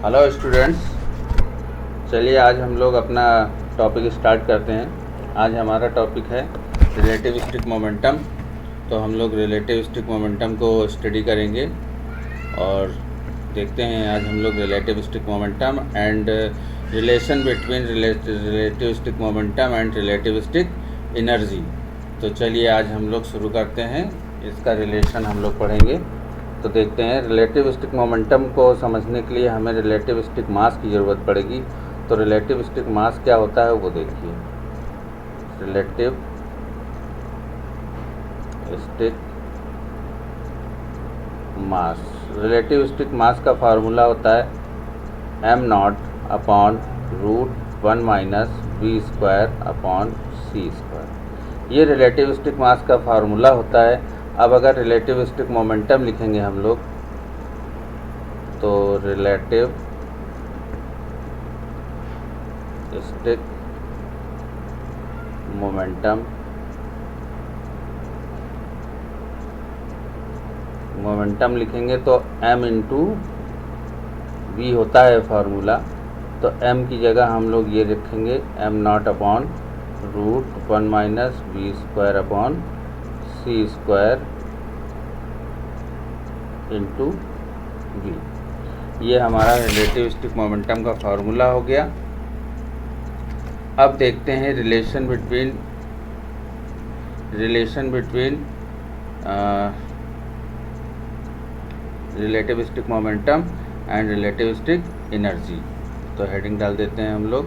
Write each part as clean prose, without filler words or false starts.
Hello students, चलिए आज हम लोग अपना टॉपिक स्टार्ट करते हैं। आज हमारा टॉपिक है रिलेटिविस्टिक मोमेंटम। तो हम लोग रिलेटिविस्टिक मोमेंटम को स्टडी करेंगे और देखते हैं आज हम लोग relativistic momentum and relation between relativistic momentum and relativistic energy. तो चलिए आज हम लोग शुरू करते हैं, इसका रिलेशन हम लोग पढ़ेंगे। तो देखते हैं, रिलेटिविस्टिक मोमेंटम को समझने के लिए हमें रिलेटिविस्टिक मास की ज़रूरत पड़ेगी। तो रिलेटिविस्टिक मास क्या होता है वो देखिए। रिलेटिविस्टिक मास का फार्मूला होता है m0/√1 - v² ये रिलेटिविस्टिक मास का फार्मूला होता है। अब अगर रिलेटिविस्टिक मोमेंटम लिखेंगे हम लोग तो रिलेटिविस्टिक मोमेंटम लिखेंगे तो m इंटू v होता है फार्मूला। तो m की जगह हम लोग ये रखेंगे m0/√1 - v² इंटू v। ये हमारा रिलेटिविस्टिक मोमेंटम का फार्मूला हो गया। अब देखते हैं relation between relativistic momentum and relativistic energy. तो हेडिंग डाल देते हैं हम लोग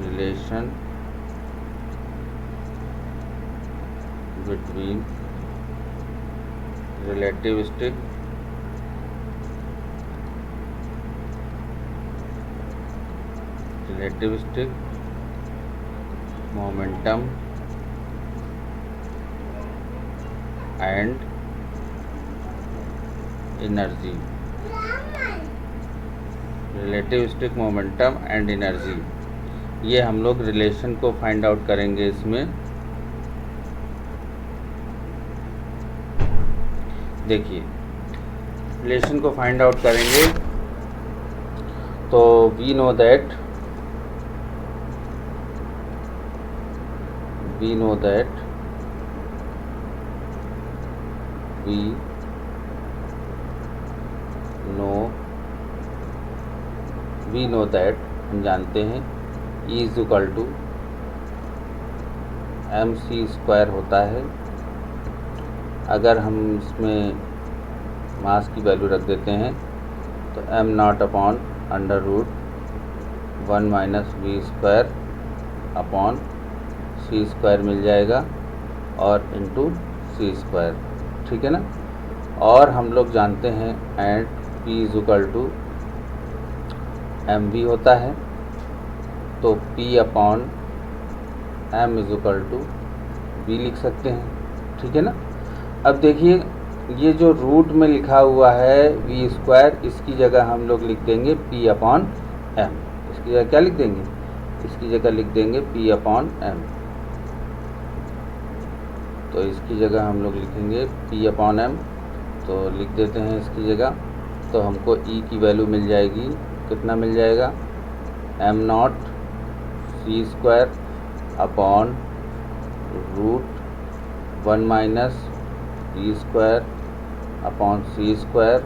relation between relativistic momentum and energy. Relativistic momentum and energy, ये हम लोग रिलेशन को फाइंड आउट करेंगे। इसमें देखिए, रिलेशन को फाइंड आउट करेंगे तो we know that we know that हम जानते हैं E = mc² होता है। अगर हम इसमें मास की वैल्यू रख देते हैं तो m0/√1 - v²/c² मिल जाएगा और इंटू c², ठीक है ना। और हम लोग जानते हैं एंड P = mv होता है। तो P/m = v लिख सकते हैं, ठीक है ना। अब देखिए, ये जो रूट में लिखा हुआ है v², इसकी जगह हम लोग लिख देंगे P/m। इसकी जगह क्या लिख देंगे? इसकी जगह लिख देंगे P/m। तो इसकी जगह हम लोग लिखेंगे P/m। तो लिख देते हैं इसकी जगह। तो हमको E की वैल्यू मिल जाएगी, कितना मिल जाएगा? m0 c²/√1 - v²/c²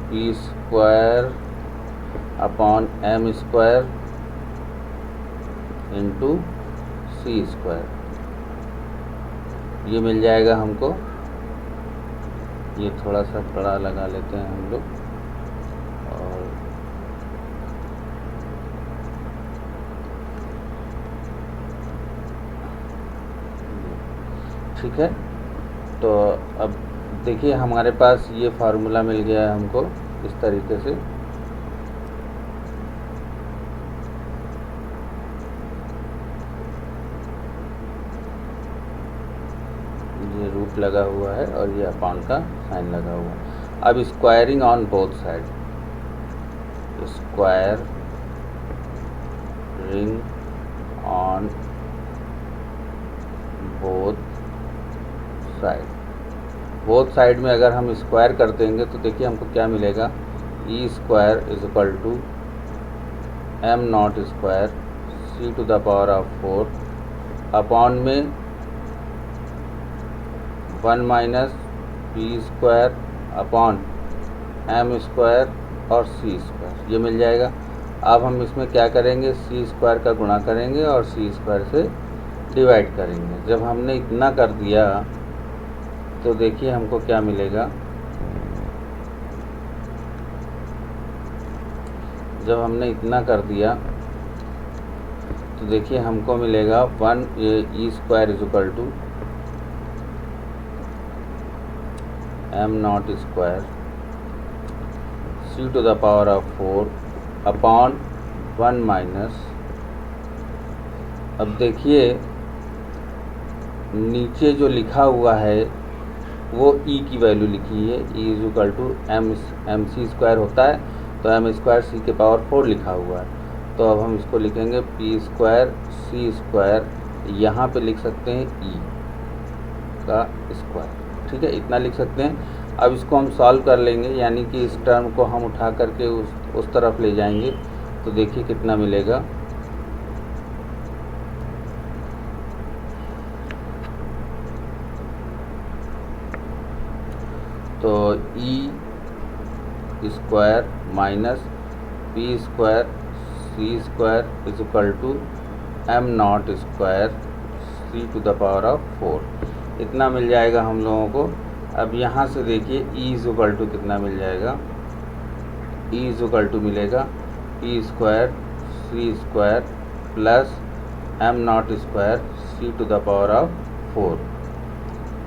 P²/m² into c²। ये मिल जाएगा हमको। ये थोड़ा सा बड़ा लगा लेते हैं हम लोग और ठीक है। तो अब देखिए, हमारे पास ये फार्मूला मिल गया है हमको इस तरीके से। ये रूट लगा हुआ है और ये अपान का साइन लगा हुआ है। अब squaring on both side, squaring on both side. Both side में अगर हम स्क्वायर कर देंगे तो देखिए हमको क्या मिलेगा, E square is equal to M not square C to the power of 4 upon में 1 minus P square upon M square और सी स्क्वायर, ये मिल जाएगा। अब हम इसमें क्या करेंगे, सी स्क्वायर का गुणा करेंगे और सी स्क्वायर से डिवाइड करेंगे। जब हमने इतना कर दिया तो देखिए हमको क्या मिलेगा, जब हमने इतना कर दिया तो देखिए हमको मिलेगा 1 E square is equal to M not square C to the power of 4 upon 1 minus. अब देखिए नीचे जो लिखा हुआ है वो ई की वैल्यू लिखी है, E is equal to M C square होता है, तो एम स्क्वायर सी के पावर 4 लिखा हुआ है। तो अब हम इसको लिखेंगे पी स्क्वायर सी स्क्वायर, यहाँ पे लिख सकते हैं ई का स्क्वायर, ठीक है, इतना लिख सकते हैं। अब इसको हम सॉल्व कर लेंगे, यानी कि इस टर्म को हम उठा करके उस तरफ ले जाएंगे तो देखिए कितना मिलेगा, तो E square minus P square C square is equal to M not square C to the power of 4, इतना मिल जाएगा हम लोगों को। अब यहाँ से देखिए ई इज इक्वल टू कितना मिल जाएगा, ई इज इक्वल टू मिलेगा P square C square plus M not square C to the power of 4,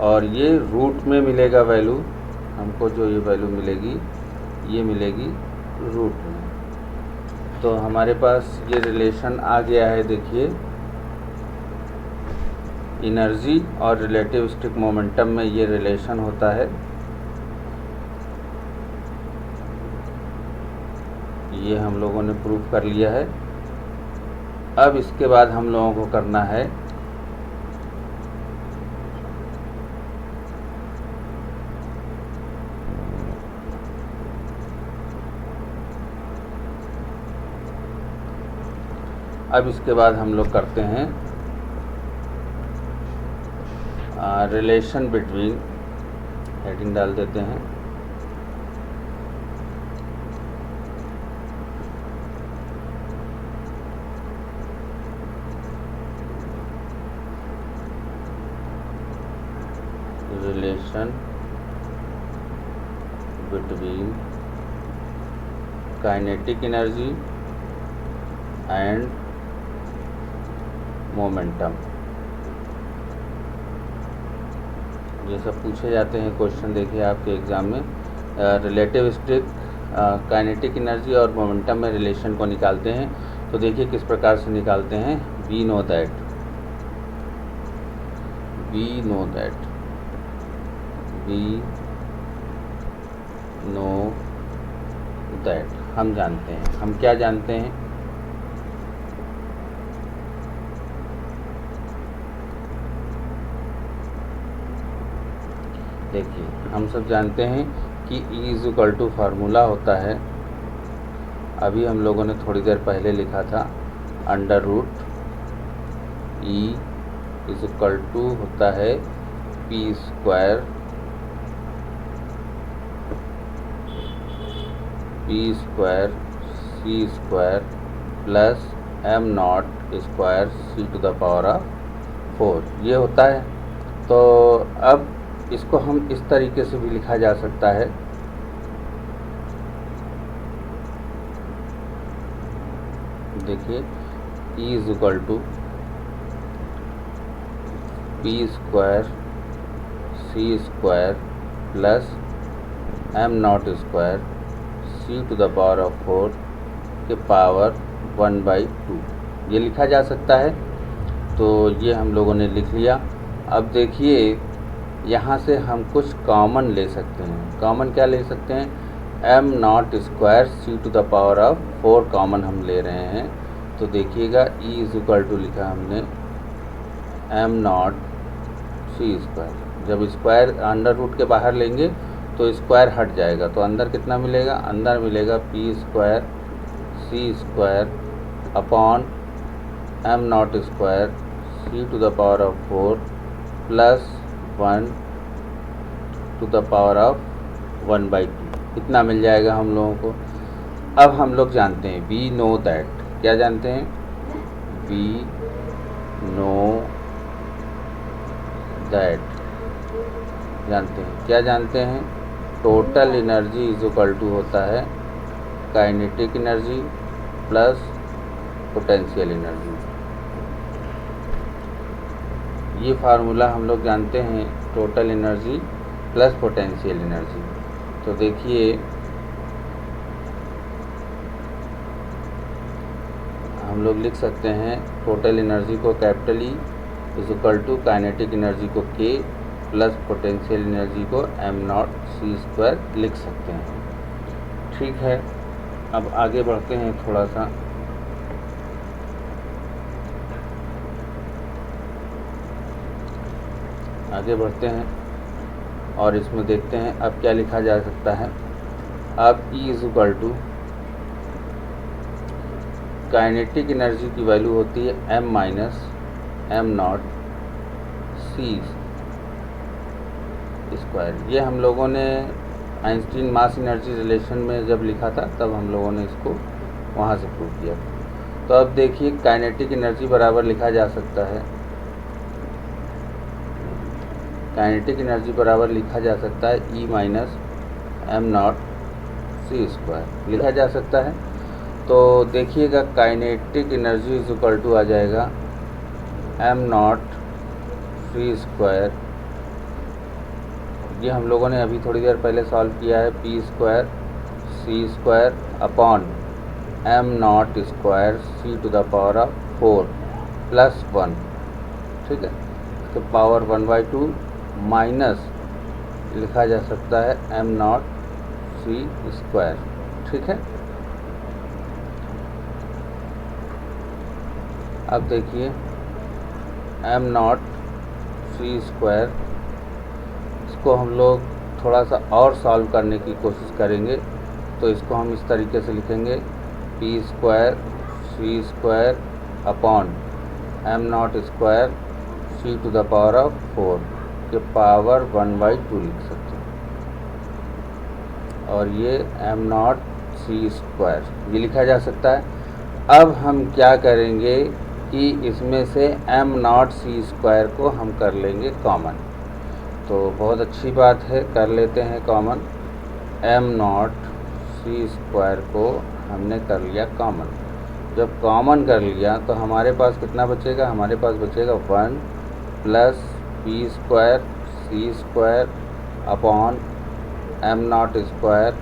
और ये रूट में मिलेगा वैल्यू हमको, जो ये वैल्यू मिलेगी ये मिलेगी रूट में। तो हमारे पास ये रिलेशन आ गया है। देखिए एनर्जी और रिलेटिविस्टिक मोमेंटम में ये रिलेशन होता है, ये हम लोगों ने प्रूव कर लिया है। अब इसके बाद हम लोगों को करना है अब इसके बाद हम लोग करते हैं रिलेशन बिटवीन, हेडिंग डाल देते हैं relation between kinetic energy and momentum. ये सब पूछे जाते हैं क्वेश्चन, देखिए आपके एग्ज़ाम में। रिलेटिविस्टिक काइनेटिक एनर्जी और मोमेंटम में रिलेशन को निकालते हैं, तो देखिए किस प्रकार से निकालते हैं। वी नो दैट हम जानते हैं, हम क्या जानते हैं, देखिए हम सब जानते हैं कि E is equal to formula होता है, अभी हम लोगों ने थोड़ी देर पहले लिखा था, under root E is equal to होता है P square C square plus M not square C to the power of 4, ये होता है। तो अब इसको हम इस तरीके से भी लिखा जा सकता है, देखिए E is equal to P square C square plus M not square C to the power of 4 के पावर 1/2, ये लिखा जा सकता है। तो ये हम लोगों ने लिख लिया। अब देखिए यहाँ से हम कुछ कॉमन ले सकते हैं। कॉमन क्या ले सकते हैं, M not square C to the power of 4 common हम ले रहे हैं। तो देखिएगा E इज इक्वल टू लिखा हमने एम नॉट सी स्क्वायर। जब स्क्वायर अंडर रूट के बाहर लेंगे तो स्क्वायर हट जाएगा, तो अंदर कितना मिलेगा, अंदर मिलेगा P square C square upon M not square C to the power of 4 plus 1 to the power of 1/2। इतना मिल जाएगा हम लोगों को। अब हम लोग जानते हैं वी नो दैट, क्या जानते हैं, वी नो दैट जानते हैं, क्या जानते हैं, total energy is equal to होता है kinetic energy plus potential energy. ये फार्मूला हम लोग जानते हैं, total energy plus potential energy. तो देखिए हम लोग लिख सकते हैं टोटल एनर्जी को capital E is equal to kinetic energy को के प्लस पोटेंशियल एनर्जी को एम नॉट सी स्क्वायर लिख सकते हैं। ठीक है, अब आगे बढ़ते हैं थोड़ा सा। आगे बढ़ते हैं और इसमें देखते हैं अब क्या लिखा जा सकता है। अब E is equal to kinetic energy की वैल्यू होती है m minus M not C square. ये हम लोगों ने आइंस्टीन मास एनर्जी रिलेशन में जब लिखा था तब हम लोगों ने इसको वहाँ से प्रूव किया। तो अब देखिए काइनेटिक एनर्जी बराबर लिखा जा सकता है, काइनेटिक एनर्जी बराबर लिखा जा सकता है E minus M not C square लिखा जा सकता है। तो देखिएगा kinetic energy is equal to आ जाएगा एम नॉट सी स्क्वायर, ये हम लोगों ने अभी थोड़ी देर पहले सॉल्व किया है, P square C square upon M not square C to the power of 4 plus 1। ठीक है, तो पावर 1/2 माइनस लिखा जा सकता है एम नॉट सी स्क्वायर। ठीक है, अब देखिए एम नॉट सी स्क्वायर, इसको हम लोग थोड़ा सा और सॉल्व करने की कोशिश करेंगे। तो इसको हम इस तरीके से लिखेंगे P square C square upon M not square C to the power of 4 के पावर 1/2 लिख सकते हैं, और ये एम नॉट सी स्क्वायर ये लिखा जा सकता है। अब हम क्या करेंगे कि इसमें से एम नॉट सी स्क्वायर को हम कर लेंगे कॉमन। तो बहुत अच्छी बात है, कर लेते हैं common. M not C square को हमने कर लिया कॉमन। जब कॉमन कर लिया तो हमारे पास कितना बचेगा, हमारे पास बचेगा 1 plus P square C square upon M not square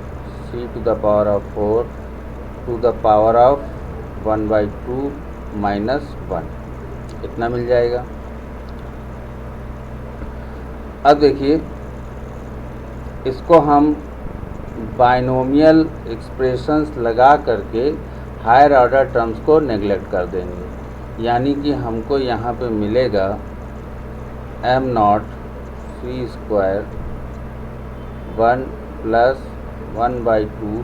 C to the power of 4 to the power of 1/2 minus 1, इतना मिल जाएगा। अब देखिए इसको हम बाइनोमियल एक्सप्रेशंस लगा करके हायर ऑर्डर टर्म्स को नेगलेक्ट कर देंगे, यानी कि हमको यहाँ पे मिलेगा M not C square 1 plus 1/2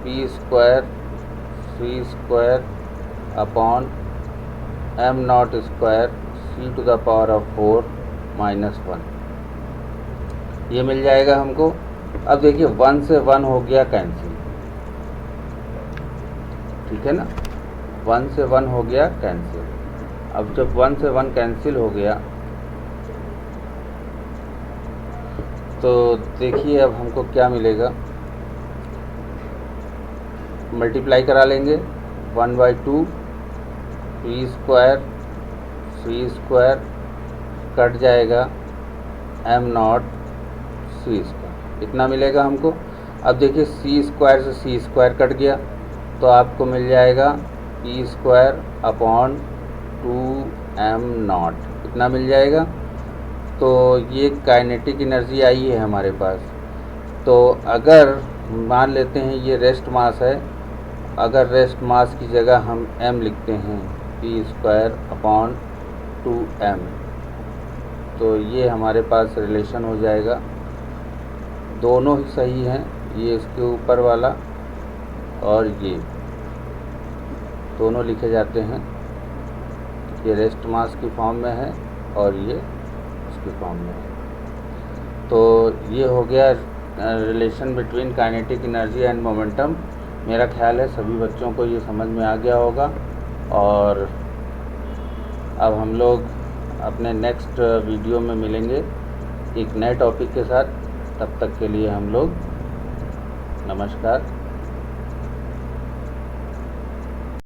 P square C square upon M not square C to the power of 4 minus 1, ये मिल जाएगा हमको। अब देखिए 1 से 1 हो गया कैंसिल, ठीक है ना, 1 से 1 हो गया कैंसिल। अब जब 1 से 1 कैंसिल हो गया तो देखिए अब हमको क्या मिलेगा, मल्टीप्लाई करा लेंगे 1/2 P square C square cut जाएगा एम नॉट सी स्क्वायर, इतना मिलेगा हमको। अब देखिए सी स्क्वायर से सी स्क्वायर कट गया तो आपको मिल जाएगा P square upon 2m not, इतना मिल जाएगा। तो ये काइनेटिक एनर्जी आई है हमारे पास। तो अगर मान लेते हैं ये रेस्ट मास है, अगर रेस्ट मास की जगह हम m लिखते हैं पी स्क्वायर अपॉन 2m, तो ये हमारे पास रिलेशन हो जाएगा। दोनों ही सही हैं, ये इसके ऊपर वाला और ये दोनों लिखे जाते हैं। ये रेस्ट मास की फॉर्म में है और ये इसकी फॉर्म में है। तो ये हो गया relation between kinetic energy and momentum. मेरा ख्याल है सभी बच्चों को ये समझ में आ गया होगा। और अब हम लोग अपने नेक्स्ट वीडियो में मिलेंगे एक नए टॉपिक के साथ। तब तक के लिए हम लोग नमस्कार।